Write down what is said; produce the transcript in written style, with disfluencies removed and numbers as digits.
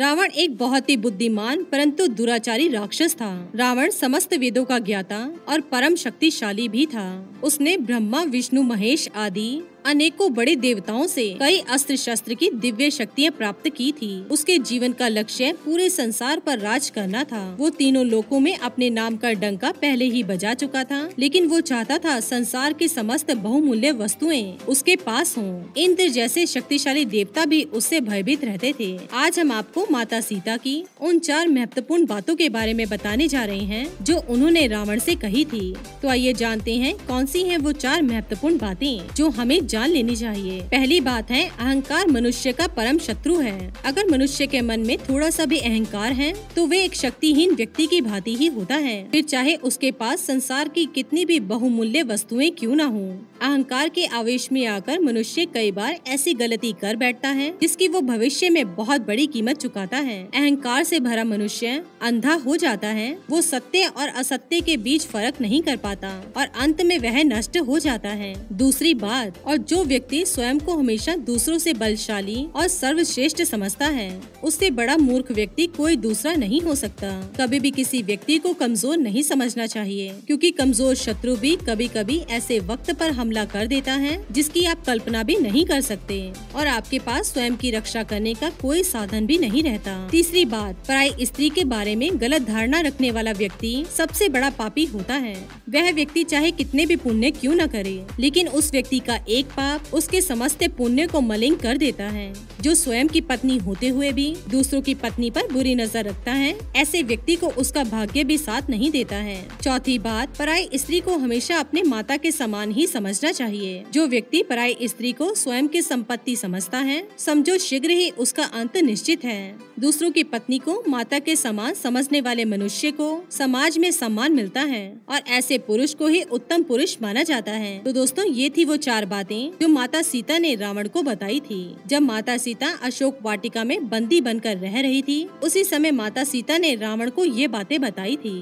रावण एक बहुत ही बुद्धिमान परंतु दुराचारी राक्षस था। रावण समस्त वेदों का ज्ञाता और परम शक्तिशाली भी था। उसने ब्रह्मा, विष्णु, महेश आदि अनेकों बड़े देवताओं से कई अस्त्र शस्त्र की दिव्य शक्तियाँ प्राप्त की थी। उसके जीवन का लक्ष्य पूरे संसार पर राज करना था। वो तीनों लोकों में अपने नाम का डंका पहले ही बजा चुका था, लेकिन वो चाहता था संसार की समस्त बहुमूल्य वस्तुएं उसके पास हों। इंद्र जैसे शक्तिशाली देवता भी उससे भयभीत रहते थे। आज हम आपको माता सीता की उन 4 महत्वपूर्ण बातों के बारे में बताने जा रहे हैं जो उन्होंने रावण से कही थी। तो आइए जानते हैं कौन सी हैं वो 4 महत्वपूर्ण बातें जो हमें जान लेनी चाहिए। पहली बात है, अहंकार मनुष्य का परम शत्रु है। अगर मनुष्य के मन में थोड़ा सा भी अहंकार है तो वे एक शक्तिहीन व्यक्ति की भांति ही होता है, फिर चाहे उसके पास संसार की कितनी भी बहुमूल्य वस्तुएं क्यों न हों। अहंकार के आवेश में आकर मनुष्य कई बार ऐसी गलती कर बैठता है जिसकी वो भविष्य में बहुत बड़ी कीमत चुकाता है। अहंकार से भरा मनुष्य अंधा हो जाता है। वो सत्य और असत्य के बीच फर्क नहीं कर पाता और अंत में वह नष्ट हो जाता है। दूसरी बात, और जो व्यक्ति स्वयं को हमेशा दूसरों से बलशाली और सर्वश्रेष्ठ समझता है, उससे बड़ा मूर्ख व्यक्ति कोई दूसरा नहीं हो सकता। कभी भी किसी व्यक्ति को कमजोर नहीं समझना चाहिए, क्योंकि कमजोर शत्रु भी कभी कभी ऐसे वक्त पर हमला कर देता है जिसकी आप कल्पना भी नहीं कर सकते और आपके पास स्वयं की रक्षा करने का कोई साधन भी नहीं रहता। तीसरी बात, पराई स्त्री के बारे में गलत धारणा रखने वाला व्यक्ति सबसे बड़ा पापी होता है। वह व्यक्ति चाहे कितने भी पुण्य क्यों न करे, लेकिन उस व्यक्ति का एक पाप उसके समस्त पुण्य को मलिन कर देता है। जो स्वयं की पत्नी होते हुए भी दूसरों की पत्नी पर बुरी नजर रखता है, ऐसे व्यक्ति को उसका भाग्य भी साथ नहीं देता है। चौथी बात, पराई स्त्री को हमेशा अपने माता के समान ही समझना चाहिए। जो व्यक्ति पराई स्त्री को स्वयं की संपत्ति समझता है, समझो शीघ्र ही उसका अंत निश्चित है। दूसरों की पत्नी को माता के समान समझने वाले मनुष्य को समाज में सम्मान मिलता है और ऐसे पुरुष को ही उत्तम पुरुष माना जाता है। तो दोस्तों, ये थी वो 4 बातें जो माता सीता ने रावण को बताई थी। जब माता सीता अशोक वाटिका में बंदी बनकर रह रही थी, उसी समय माता सीता ने रावण को ये बातें बताई थी।